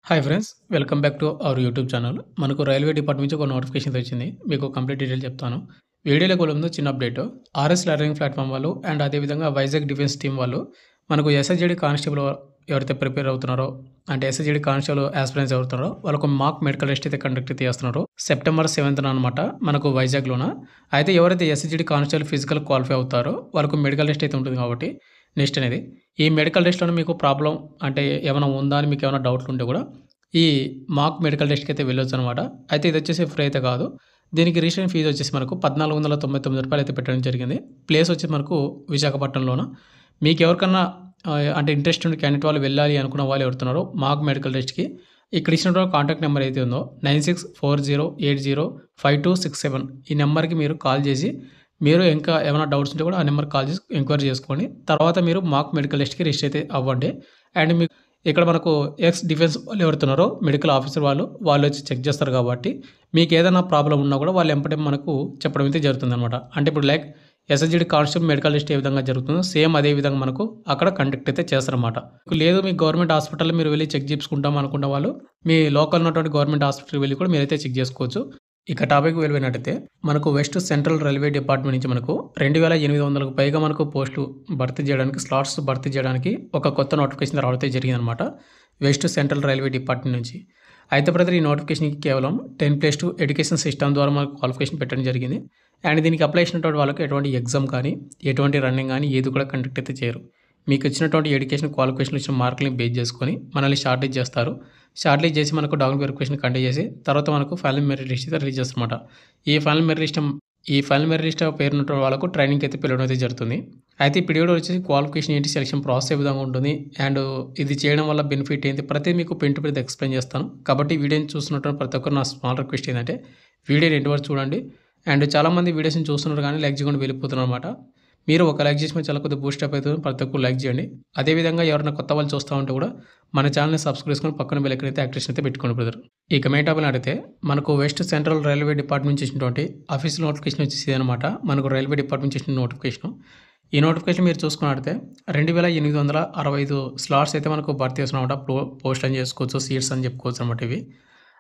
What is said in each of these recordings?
Hi friends, welcome back to our YouTube channel. మనకు railway department నుంచి ఒక notification వచ్చింది. మీకు కంప్లీట్ డీటెయిల్ చెప్తాను. వీడియోలోకి వెళ్ళే ముందు చిన్న అప్డేట్. ఆర్ఎస్ లెర్నింగ్ ప్లాట్ఫామ్ వాళ్ళు అండ్ అదేవిధంగా వైజాగ్ డిఫెన్స్ టీమ్ వాళ్ళు మనకు ఎస్ఎస్జీడీ కానిస్టేబుల్ ఎవరైతే ప్రిపేర్ అవుతున్నారో అంటే ఎస్ఎస్జీడీ కానిస్టేబుల్ ఆస్పిరెంట్స్ ఎవరుతున్నారో వాళ్ళకు మాక్ మెడికల్ టెస్ట్ అయితే కండక్ట్ అయితే చేస్తున్నారు. సెప్టెంబర్ 7th అనమాట మనకు వైజాగ్లోన. అయితే ఎవరైతే ఎస్ఎస్జీడీ కానిస్టేబుల్ ఫిజికల్ క్వాలిఫై అవుతారో వాళ్ళకు మెడికల్ టెస్ట్ అయితే ఉంటుంది కాబట్టి నెక్స్ట్ అనేది ఈ మెడికల్ టెస్ట్‌లోనే మీకు ప్రాబ్లమ్ అంటే ఏమైనా ఉందా అని మీకు ఏమైనా డౌట్లు ఉంటే కూడా ఈ మాక్ మెడికల్ టెస్ట్‌కి అయితే వెళ్ళొచ్చనమాట. అయితే ఇదొచ్చేసి ఫ్రీ అయితే కాదు. దీనికి రిజిస్ట్రేషన్ ఫీజ్ వచ్చేసి మనకు రూ. 1499 అయితే పెట్టడం జరిగింది. ప్లేస్ వచ్చి మనకు విశాఖపట్నంలోన. మీకెవరికన్నా అంటే ఇంట్రెస్ట్ ఉన్న క్యాండిడేట్ వాళ్ళు వెళ్ళాలి అనుకున్న వాళ్ళు ఎవరుతున్నారో మాక్ మెడికల్ టెస్ట్‌కి ఇక్కడ ఇచ్చినటువంటి కాంటాక్ట్ నెంబర్ అయితే ఉందో 9640805267 ఈ నెంబర్‌కి మీరు కాల్ చేసి మీరు ఇంకా ఏమైనా డౌట్స్ ఉంటే కూడా ఆ నెంబర్‌కి కాల్ చేసి ఎంక్వైరీ చేసుకోండి. తర్వాత మీరు మాక్ మెడికల్ టెస్ట్‌కి రిజిస్టర్ అయితే అవ్వండి. అండ్ మీకు ఇక్కడ మనకు ఎక్స్ డిఫెన్స్ వాళ్ళు ఎవరుతున్నారో మెడికల్ ఆఫీసర్ వాళ్ళొచ్చి చెక్ చేస్తారు కాబట్టి మీకేదైనా ప్రాబ్లమ్ ఉన్నా కూడా వాళ్ళు ఎంబటే మనకు చెప్పడం అయితే జరుగుతుందనమాట. అంటే ఇప్పుడు like SSGD constable medical test ఏ విధంగా జరుగుతుందో సేమ్ అదే విధంగా మనకు అక్కడ కండక్ట్ అయితే చేస్తారనమాట. లేదు మీ గవర్నమెంట్ హాస్పిటల్‌లో మీరు వెళ్లి చెక్ చేపించుకుంటాం అనుకున్న వాళ్ళు మీ లోకల్ ఉన్నటువంటి గవర్నమెంట్ హాస్పిటల్‌కి వెళ్లి కూడా మీరైతే చెక్ చేసుకోవచ్చు. ఇక టాపిక్‌కి వెళ్ళిపోయినట్టయితే మనకు వెస్ట్ సెంట్రల్ రైల్వే డిపార్ట్మెంట్ నుంచి మనకు 2800కు పైగా మనకు పోస్టులు భర్తీ చేయడానికి స్లాట్స్ భర్తీ చేయడానికి ఒక కొత్త నోటిఫికేషన్ రావడం జరిగిందనమాట. వెస్ట్ సెంట్రల్ రైల్వే డిపార్ట్మెంట్ నుంచి. అయితే బ్రదర్ ఈ నోటిఫికేషన్‌కి కేవలం 10+2 ఎడ్యుకేషన్ సిస్టమ్ ద్వారా మనకు క్వాలిఫికేషన్ పెట్టడం జరిగింది. అండ్ దీనికి అప్లై చేసినటువంటి వాళ్ళకి ఎటువంటి ఎగ్జామ్ కానీ, ఎటువంటి రన్నింగ్ కానీ ఏది కూడా కండక్ట్ అయితే చేయరు. మీకు వచ్చినటువంటి ఎడ్యుకేషన్ క్వాలిఫికేషన్‌లో ఇచ్చిన మార్కులని బేస్ చేసుకొని మనల్ని షార్ట్ లిస్ట్ చేస్తారు. షార్ట్ లిస్ట్ చేసి మనకు డాక్యుమెంట్ వెరిఫికేషన్ కండక్ట్ చేసి తర్వాత మనకు ఫైనల్ మెరిట్ లిస్ట్ అయితే రిలీజ్ చేస్తారన్నమాట. ఈ ఫైనల్ మెరిట్ లిస్ట్ పేరున్నటువంటి వాళ్ళకు ట్రైనింగ్‌కి అయితే పిలవడం అయితే జరుగుతుంది. అయితే ఈ పీరియడ్ వచ్చేసి క్వాలిఫికేషన్ ఏంటి, సెలక్షన్ ప్రాసెస్ ఏ విధంగా ఉంటుంది అండ్ ఇది చేయడం వల్ల బెనిఫిట్ ఏంటి ప్రతిదీ మీకు పెన్ టు పెన్ ఎక్స్‌ప్లెయిన్ చేస్తాను. కాబట్టి వీడియోని చూస్తున్నటువంటి ప్రతి ఒక్కరు నా స్మాల్ రిక్వెస్ట్ ఏంటంటే వీడియోని ఎండ్ వరకు చూడండి. అండ్ చాలామంది వీడియోస్‌ని చూస్తున్నారు కానీ లైక్ చేయకుండా వెళ్ళిపోతున్నారన్నమాట. మీరు ఒక లైక్ చేసి చాలా కొద్దిగా బూస్టప్ అవుతుంది. ప్రతి ఒక్కరు లైక్ చేయండి. అదేవిధంగా ఎవరైనా కొత్త వాళ్ళు చూస్తూ ఉంటే కూడా మన ఛానల్‌ని సబ్స్క్రైబ్ చేసుకొని పక్కన బెల్ ఐకాన్ అయితే యాక్టివేషన్ అయితే పెట్టుకోండి బ్రదర్. ఇక మెయిన్ టాపిక్ అడిగితే మనకు వెస్ట్ సెంట్రల్ రైల్వే డిపార్ట్మెంట్ నుంచి ఇచ్చినటువంటి అఫీషియల్ నోటిఫికేషన్ వచ్చేసి అనమాట. మనకు రైల్వే డిపార్ట్మెంట్ నుంచి ఇచ్చిన నోటిఫికేషన్. ఈ నోటిఫికేషన్ మీరు చూసుకున్నట్లయితే 2865 స్లాట్స్ అయితే మనకు భర్తీ చేస్తున్నామన్నమాట. పోస్ట్ అని చేసుకోవచ్చు, సీట్స్ అని చెప్పుకోవచ్చు అనమాట ఇవి.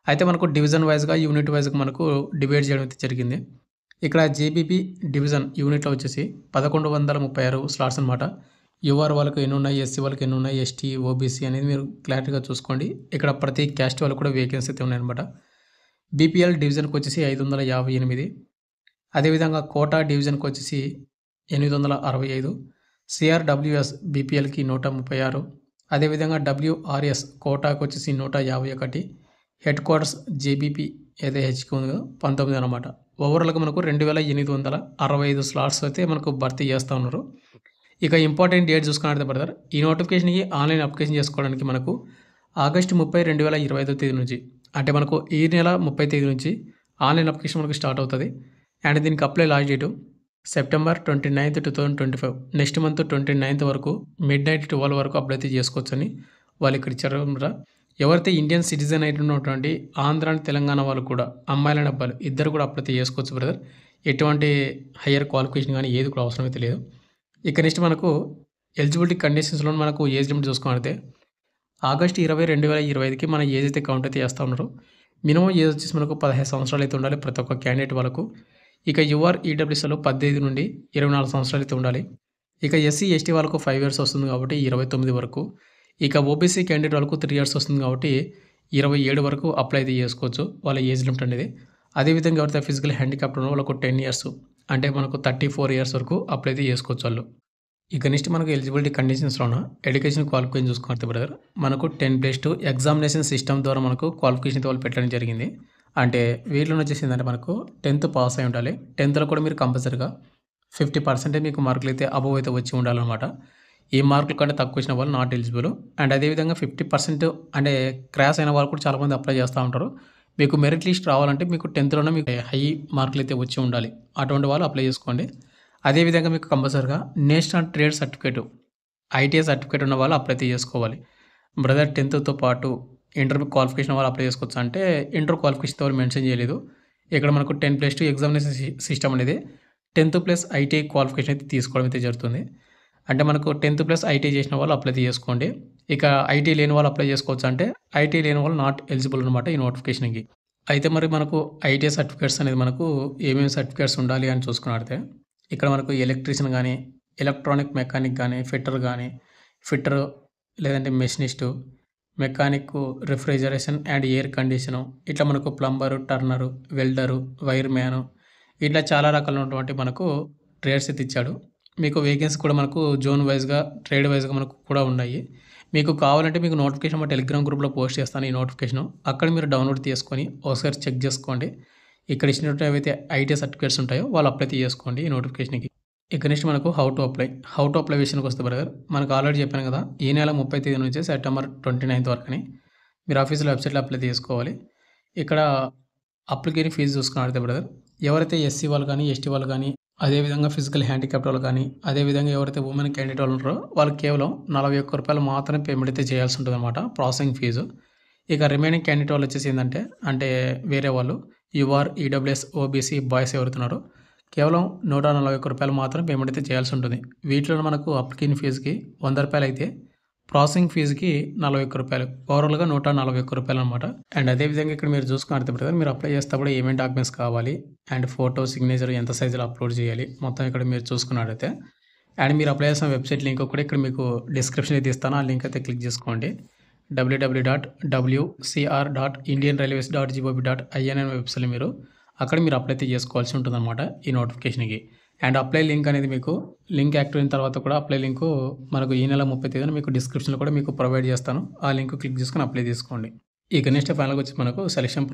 అయితే మనకు డివిజన్ వైజ్‌గా, యూనిట్ వైజ్‌గా మనకు డివైడ్ చేయడం అయితే జరిగింది. ఇక్కడ జేబీబీ డివిజన్ యూనిట్‌లో వచ్చేసి 1136 స్లాట్స్ అనమాట. యూఆర్ వాళ్ళకి ఎన్ని ఉన్నాయి, ఎస్సీ వాళ్ళకి ఎన్ని ఉన్నాయి, ఎస్టీ, ఓబీసీ అనేది మీరు క్లారిటీగా చూసుకోండి. ఇక్కడ ప్రతి క్యాస్ట్ వాళ్ళకి కూడా వేకెన్సీ అయితే ఉన్నాయన్నమాట. బీపీఎల్ డివిజన్‌కి వచ్చేసి 558. అదేవిధంగా కోటా డివిజన్‌కి వచ్చేసి 865. సిఆర్‌డబ్ల్యూఎస్ బీపీఎల్‌కి 136. అదేవిధంగా డబ్ల్యూఆర్ఎస్ కోటాకి వచ్చేసి 151. హెడ్ క్వార్టర్స్ జేబీపీ ఏదో హెచ్‌కి ఉందో 19 అనమాట. ఓవరాల్‌గా మనకు 2865 స్లాట్స్ అయితే మనకు భర్తీ చేస్తూ ఉన్నారు. ఇక ఇంపార్టెంట్ డేట్ చూసుకున్నట్లయితే బ్రదర్ ఈ నోటిఫికేషన్‌కి ఆన్లైన్ అప్లికేషన్ చేసుకోవడానికి మనకు ఆగస్టు 30, 2025 తేదీ నుంచి అంటే మనకు ఈ నెల 30 తేదీ నుంచి ఆన్లైన్ అప్లికేషన్ మనకు స్టార్ట్ అవుతుంది. అండ్ దీనికి apply last date September 29, 2025 next month 29 వరకు మిడ్‌నైట్ 12 వరకు అప్లై అయితే చేసుకోవచ్చని వాళ్ళు ఇక్కడ ఇచ్చారన్నమాట. ఎవరైతే ఇండియన్ సిటిజన్ అయినటువంటి ఆంధ్ర అండ్ తెలంగాణ వాళ్ళు కూడా అమ్మాయిలు అండ్ అబ్బాయిలు ఇద్దరు కూడా అప్లై చేసుకోవచ్చు బ్రదర్. ఎటువంటి హయ్యర్ క్వాలిఫికేషన్ కానీ ఏది కూడా అవసరం అయితే లేదు. ఇక నెక్స్ట్ మనకు ఎలిజిబిలిటీ కండిషన్స్లో మనకు ఏజ్ లిమిట్ చూసుకున్నట్లయితే ఆగస్టు 20, 2025కి మన ఏజ్ అయితే కౌంట్ అయితే చేస్తూ ఉన్నారు. మినిమం ఏజ్ వచ్చేసి మనకు 15 సంవత్సరాలు అయితే ఉండాలి ప్రతి ఒక్క క్యాండిడేట్ వాళ్ళకు. ఇక యూఆర్ ఈడబ్ల్యూఎస్లో 18 నుండి 24 సంవత్సరాలు అయితే ఉండాలి. ఇక ఎస్సీ, ఎస్టీ వాళ్ళకు 5 ఇయర్స్ వస్తుంది కాబట్టి 29 వరకు. ఇక ఓబీసీ క్యాండిడేట్ వాళ్ళకు 3 ఇయర్స్ వస్తుంది కాబట్టి 27 వరకు అప్లై అయితే చేసుకోవచ్చు వాళ్ళ ఏజ్ లిమిట్ అనేది. అదేవిధంగా ఎవరైతే ఫిజికల్ హ్యాండిక్యాప్డ్ ఉన్న వాళ్ళకు 10 ఇయర్స్ అంటే మనకు 34 ఇయర్స్ వరకు అప్లై అయితే చేసుకోవచ్చు వాళ్ళు. ఇక నెక్స్ట్ మనకు ఎలిజిబిలిటీ కండిషన్స్లోన ఎడ్యుకేషన్ క్వాలిఫికేషన్ చూసుకుంటే బ్రదర్ మనకు 10+2 ఎగ్జామినేషన్ సిస్టమ్ ద్వారా మనకు క్వాలిఫికేషన్ అయితే వాళ్ళు పెట్టడం జరిగింది. అంటే వీటిలో వచ్చేసి ఏంటంటే మనకు 10th పాస్ అయి ఉండాలి. 10thలో కూడా మీరు కంపల్సరీగా 50% మీకు మార్కులు అయితే అబోవ్ అయితే వచ్చి ఉండాలన్నమాట. ఈ మార్కుల కంటే తక్కువ వచ్చిన వాళ్ళు నాట్ ఎలిజిబుల్. అండ్ అదేవిధంగా 50% అంటే క్రాస్ అయిన వాళ్ళు కూడా చాలామంది అప్లై చేస్తూ ఉంటారు. మీకు మెరిట్ లిస్ట్ రావాలంటే మీకు 10thలోనే మీకు హై మార్కులు అయితే వచ్చి ఉండాలి. అటువంటి వాళ్ళు అప్లై చేసుకోండి. అదేవిధంగా మీకు కంపల్సరీగా national trade certificate ITI certificate ఉన్న వాళ్ళు అప్లై అయితే చేసుకోవాలి. బ్రదర్ 10thతో పాటు ఇంటర్ క్వాలిఫికేషన్ వాళ్ళు అప్లై చేసుకోవచ్చు అంటే ఇంటర్ క్వాలిఫికేషన్ వాళ్ళు మెన్షన్ చేయలేదు. ఇక్కడ మనకు 10+2 ఎగ్జామినేషన్ సిస్టమ్ అనేది 10th+ ఐటీఐ క్వాలిఫికేషన్ అయితే తీసుకోవడం అయితే జరుగుతుంది. అంటే మనకు 10th+ ఐటీఐ చేసిన వాళ్ళు అప్లై చేసుకోండి. ఇక ఐటీ లేని వాళ్ళు అప్లై చేసుకోవచ్చా అంటే, ఐటీ లేని వాళ్ళు నాట్ ఎలిజిబుల్ అనమాట ఈ నోటిఫికేషన్‌కి. అయితే మరి మనకు ఐటీ సర్టిఫికేట్స్ అనేది మనకు ఏమేమి సర్టిఫికేట్స్ ఉండాలి అని చూసుకున్నట్లయితే, ఇక్కడ మనకు ఎలక్ట్రీషియన్ గాని, ఎలక్ట్రానిక్ మెకానిక్ గాని, ఫిట్టరు లేదంటే మెషినిస్టు, మెకానిక్కు, రిఫ్రిజరేషన్ అండ్ ఎయిర్ కండిషను, ఇట్లా మనకు plumber, turner, welder, wire man, ఇట్లా చాలా రకాలైనటువంటి మనకు ట్రేడ్స్ అయితే ఇచ్చాడు. మీకు వేకెన్సీ కూడా మనకు జోన్ వైస్‌గా, ట్రేడ్ వైస్‌గా మనకు కూడా ఉన్నాయి. మీకు కావాలంటే మీకు నోటిఫికేషన్ మా టెలిగ్రామ్ గ్రూప్‌లో పోస్ట్ చేస్తాను ఈ నోటిఫికేషను. అక్కడ మీరు డౌన్‌లోడ్ చేసుకొని ఒకసారి చెక్ చేసుకోండి. ఇక్కడ ఇచ్చినట్టు ఏవైతే ఐటీ సర్టిఫికేట్స్ ఉంటాయో వాళ్ళు అప్లై చేసుకోండి ఈ నోటిఫికేషన్‌కి. ఇక నెక్స్ట్ మనకు హౌ టు అప్లై విషయానికి వస్తే బ్రదర్, మనకు ఆల్రెడీ చెప్పాను కదా! ఈ నెల 30 తేదీ నుంచి సెప్టెంబర్ 29 వరకని మీరు ఆఫీషియల్ వెబ్‌సైట్‌లో అప్లై చేసుకోవాలి. ఇక్కడ అప్లికేషన్ ఫీజు చూసుకున్నట్లయితే బ్రదర్, ఎవరైతే ఎస్సీ వాళ్ళు గానీ, ఎస్టీ వాళ్ళు గానీ, అదేవిధంగా ఫిజికల్ హ్యాండిక్యాప్డ్ వాళ్ళు కానీ, అదేవిధంగా ఎవరైతే ఉమెన్ క్యాండిడేట్ వాళ్ళు ఉంటారో వాళ్ళు కేవలం రూ. 41 మాత్రమే పేమెంట్ అయితే చేయాల్సి ఉంటుందన్నమాట ప్రాసెసింగ్ ఫీజు. ఇక రిమైనింగ్ క్యాండిడేట్ వాళ్ళు వచ్చేసి ఏందంటే, అంటే వేరే వాళ్ళు యూఆర్, ఈడబ్ల్యూఎస్, ఓబీసీ బాయ్స్ ఎవరుతున్నారో కేవలం రూ. 141 మాత్రం పేమెంట్ అయితే చేయాల్సి ఉంటుంది. వీటిలో మనకు అప్లికేషన్ ఫీజుకి రూ. 100 అయితే ప్రాసెసింగ్ ఫీజుకి రూ. 41 ఓవరాల్‌గా రూ. 141 అనమాట. అండ్ అదేవిధంగా ఇక్కడ మీరు చూసుకున్నట్లయితే బ్రదర్, మీరు అప్లై చేసేటప్పుడు ఏమేం డాక్యుమెంట్స్ కావాలి అండ్ ఫోటో, సిగ్నేచర్ ఎంత సైజులో అప్లోడ్ చేయాలి మొత్తం ఇక్కడ మీరు చూసుకున్నట్లయితే, అండ్ మీరు అప్లై చేసిన వెబ్‌సైట్ లింక్ కూడా ఇక్కడ మీకు డిస్క్రిప్షన్ అయితే ఇస్తాను. ఆ లింక్ అయితే క్లిక్ చేసుకోండి. www.wcr.indianrailways.gov.in అనే వెబ్‌సైట్‌లో మీరు అక్కడ మీరు అప్లై అయితే చేసుకోవాల్సి ఉంటుందన్నమాట ఈ నోటిఫికేషన్‌కి. అండ్ అప్లై లింక్ అనేది మీకు లింక్ యాక్టివ్ అయిన తర్వాత కూడా అప్లై లింకు మనకు ఈ నెల 30 తేదీన మీకు డిస్క్రిప్షన్‌లో కూడా మీకు ప్రొవైడ్ చేస్తాను. ఆ లింక్ క్లిక్ చేసుకొని అప్లై చేసుకోండి. ఇక నెక్స్ట్ ఫైనల్‌గా వచ్చి మనకు సెలక్షన్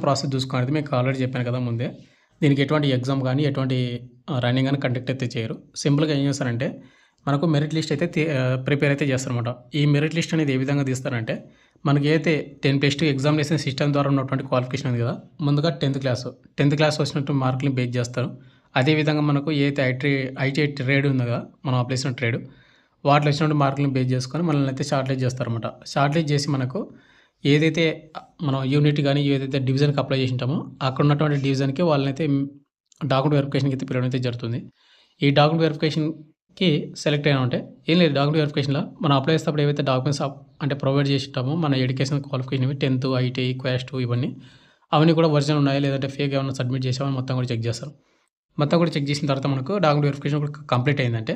ప్రాసెస్ చూసుకున్నట్లయితే మీకు ఆల్రెడీ చెప్పాను కదా ముందే. దీనికి ఎటువంటి ఎగ్జామ్ గానీ, ఎటువంటి రన్నింగ్ గానీ కండక్ట్ అయితే చేయరు. సింపుల్‌గా ఏం చేస్తారంటే, మనకు మెరిట్ లిస్ట్ అయితే ప్రిపేర్ అయితే చేస్తారనమాట. ఈ మెరిట్ లిస్ట్ అనేది ఏ విధంగా తీస్తారంటే, మనకి ఏదైతే 10+2 ఎగ్జామినేషన్ సిస్టమ్ ద్వారా ఉన్నటువంటి క్వాలిఫికేషన్ ఉంది కదా! ముందుగా 10థ్ క్లాస్ వచ్చినట్టు మార్కుల్ని బేస్ చేస్తారు. అదేవిధంగా మనకు ఏదైతే ఐటీఐ ట్రేడ్ ఉందో కదా! మనం అప్లై చేసిన ట్రేడ్, వాటిలో వచ్చినటువంటి మార్కులను బేస్ చేసుకొని మనల్ని అయితే షార్ట్ లిస్ట్ చేస్తారనమాట. షార్ట్ లిస్ట్ చేసి మనకు ఏదైతే మనం యూనిట్ గానీ, ఏదైతే డివిజన్‌కి అప్లై చేసి ఉంటామో అక్కడ ఉన్నటువంటి డివిజన్‌కి వాళ్ళనైతే డాక్యుమెంట్ వెరిఫికేషన్‌కి అయితే పిలవడం అయితే జరుగుతుంది. ఈ డాక్యుమెంట్ వెరిఫికేషన్‌కి సెలెక్ట్ అయినామంటే ఏం లేదు, డాక్యుమెంట్ వెరిఫికేషన్‌లో మనం అప్లై చేసేటప్పుడు ఏవైతే డాక్యుమెంట్స్ అంటే ప్రొవైడ్ చేసి ఉంటామో మన ఎడ్యుకేషన్ క్వాలిఫికేషన్ 10థ్, ఐటీఐ, క్యాస్ట్ ఇవన్నీ అవన్నీ కూడా ఒరిజినల్ ఉన్నాయా లేదంటే ఫేక్ ఏమన్నా సబ్మిట్ చేసామా మొత్తం కూడా చెక్ చేస్తారు. మొత్తం కూడా చెక్ చేసిన తర్వాత మనకు డాక్యుమెంట్ వెరిఫికేషన్ కూడా కంప్లీట్ అయిందంటే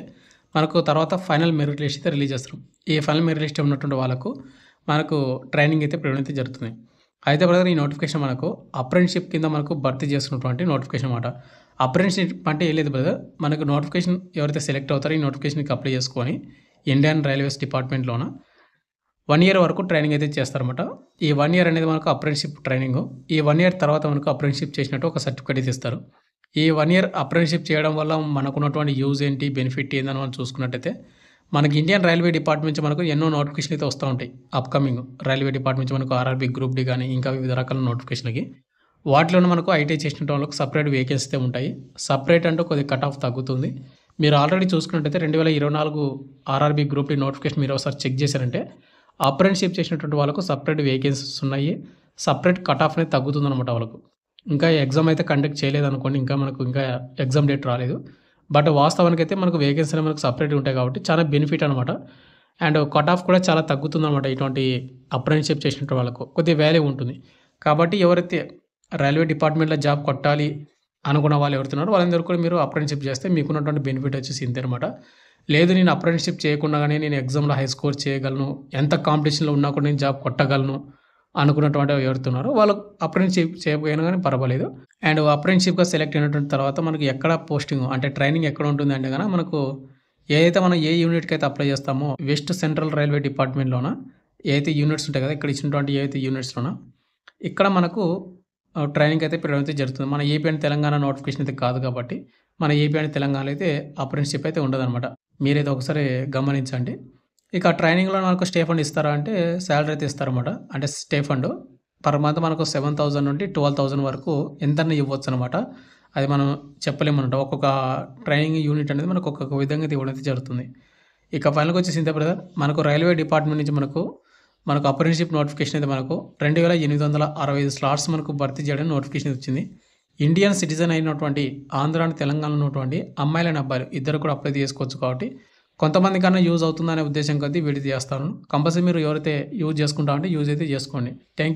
మనకు తర్వాత ఫైనల్ మెరిట్ లిస్ట్ అయితే రిలీజ్ చేస్తారు. ఈ ఫైనల్ మెరిట్ లిస్ట్ ఉన్నటువంటి వాళ్ళకు మనకు ట్రైనింగ్ అయితే పిలవడం అయితే జరుగుతుంది. అయితే బ్రదర్, ఈ నోటిఫికేషన్ మనకు అప్రెంటిస్‌షిప్ కింద మనకు భర్తీ చేస్తున్నటువంటి నోటిఫికేషన్ అనమాట. అప్రెంటిస్‌షిప్ అంటే ఏం లేదు బ్రదర్, మనకు నోటిఫికేషన్ ఎవరైతే సెలెక్ట్ అవుతారో ఈ నోటిఫికేషన్‌కి అప్లై చేసుకొని ఇండియన్ రైల్వేస్ డిపార్ట్మెంట్‌లోన 1 ఇయర్ వరకు ట్రైనింగ్ అయితే చేస్తారనమాట. ఈ 1 ఇయర్ అనేది మనకు అప్రెంటిస్‌షిప్ ట్రైనింగు. ఈ 1 ఇయర్ తర్వాత మనకు అప్రెంటిస్‌షిప్ చేసినట్టు ఒక సర్టిఫికేట్ అయితే ఇస్తారు. ఈ 1 ఇయర్ అప్రెంటిస్‌షిప్ చేయడం వల్ల మనకున్నటువంటి యూజ్ ఏంటి, బెనిఫిట్ ఏందని మనం చూసుకున్నట్టయితే, మనకి ఇండియన్ రైల్వే డిపార్ట్మెంట్ నుంచి మనకు ఎన్నో నోటిఫికేషన్లు అయితే వస్తూ ఉంటాయి. అప్‌కమింగ్ రైల్వే డిపార్ట్మెంట్ నుంచి మనకు ఆర్ఆర్‌బీ, గ్రూప్ డి గానీ ఇంకా వివిధ రకాల నోటిఫికేషన్‌లకి వాటిలోనే మనకు ఐటీఐ చేసిన వాళ్ళకి సెపరేట్ వేకెన్సీ అయితే ఉంటాయి. సెపరేట్ అంటే కొద్దిగా కట్ ఆఫ్ తగ్గుతుంది. మీరు ఆల్రెడీ చూసుకున్నట్టయితే 2024 ఆర్ఆర్‌బీ, గ్రూప్ డి నోటిఫికేషన్ మీరు ఒకసారి చెక్ చేశారంటే అప్రెంటిస్‌షిప్ చేసినటువంటి వాళ్ళకు సెపరేట్ వేకెన్సీస్ ఉన్నాయి. సెపరేట్ కట్ ఆఫ్ అనేది తగ్గుతుందన్నమాట వాళ్ళకు. ఇంకా ఎగ్జామ్ అయితే కండక్ట్ చేయలేదనుకోండి. ఇంకా ఎగ్జామ్ డేట్ రాలేదు. బట్ వాస్తవానికైతే మనకు వేకెన్సీలు మనకు సెపరేట్‌గా ఉంటాయి కాబట్టి చాలా బెనిఫిట్ అనమాట. అండ్ కట్ ఆఫ్ కూడా చాలా తగ్గుతుందనమాట. ఇటువంటి అప్రెంటిస్‌షిప్ చేసినటువంటి వాళ్ళకు కొద్దిగా వాల్యూ ఉంటుంది. కాబట్టి ఎవరైతే రైల్వే డిపార్ట్మెంట్‌లో జాబ్ కొట్టాలి అనుకున్న వాళ్ళు ఎవరుతున్నారో వాళ్ళందరూ కూడా మీరు అప్రెంటిస్‌షిప్ చేస్తే మీకున్నటువంటి బెనిఫిట్ వచ్చేసి ఇంతే అనమాట. లేదు నేను అప్రెంటిస్‌షిప్ చేయకుండానే నేను ఎగ్జామ్‌లో హై స్కోర్ చేయగలను, ఎంత కాంపిటీషన్‌లో ఉన్నా కూడా నేను జాబ్ కొట్టగలను అనుకున్నటువంటి ఎవరుతున్నారో వాళ్ళు అప్రెంటిస్‌షిప్ చేయకపోయినా గానీ పర్వాలేదు. అండ్ అప్రెంటిస్‌షిప్‌గా సెలెక్ట్ అయినటువంటి తర్వాత మనకి ఎక్కడ పోస్టింగ్ అంటే ట్రైనింగ్ ఎక్కడ ఉంటుంది అంటే గనక మనకు ఏదైతే మనం ఏ యూనిట్‌కి అయితే అప్లై చేస్తామో వెస్ట్ సెంట్రల్ రైల్వే డిపార్ట్మెంట్‌లోన ఏదైతే యూనిట్స్ ఉంటాయి కదా! ఇక్కడ ఇచ్చినటువంటి ఏవైతే యూనిట్స్‌లోన ఇక్కడ మనకు ట్రైనింగ్ అయితే పిలవడం అయితే జరుగుతుంది. మన ఏపీ అండ్ తెలంగాణ నోటిఫికేషన్ అయితే కాదు కాబట్టి మన ఏపీ అండ్ తెలంగాణలో అయితే అప్రెంటిస్‌షిప్ అయితే ఉండదనమాట. మీరైతే ఒకసారి గమనించండి. ఇక ట్రైనింగ్‌లో మనకు స్టే ఫండ్ ఇస్తారా అంటే సాలరీ అయితే ఇస్తారనమాట. అంటే స్టే ఫండ్ పర్ మంత్ మనకు 7,000 నుండి 12,000 వరకు ఎంతన్నా ఇవ్వొచ్చనమాట. అది మనం చెప్పలేమనమాట. ఒక్కొక్క ట్రైనింగ్ యూనిట్ అనేది మనకు ఒక్కొక్క విధంగా అయితే ఇవ్వడం అయితే జరుగుతుంది. ఇక ఫైనల్‌గా వచ్చేసి ఇంతే బ్రదర్. మనకు రైల్వే డిపార్ట్మెంట్ నుంచి మనకు అప్రెంటిస్‌షిప్ నోటిఫికేషన్ అయితే మనకు 2,865 స్లాట్స్ మనకు భర్తీ చేయడానికి నోటిఫికేషన్ వచ్చింది. ఇండియన్ సిటిజన్ అయినటువంటి ఆంధ్ర అండ్ తెలంగాణలో ఉన్నటువంటి అమ్మాయిలు అండ్ అబ్బాయిలు ఇద్దరు కూడా అప్లై చేసుకోవచ్చు కాబట్టి కొంతమందికన్నా యూజ్ అవుతుందనే ఉద్దేశం కొద్దీ వీడియో చేస్తాను. కంపల్సరీ మీరు ఎవరైతే యూజ్ చేసుకుంటా అంటే యూజ్ అయితే చేసుకోండి. థాంక్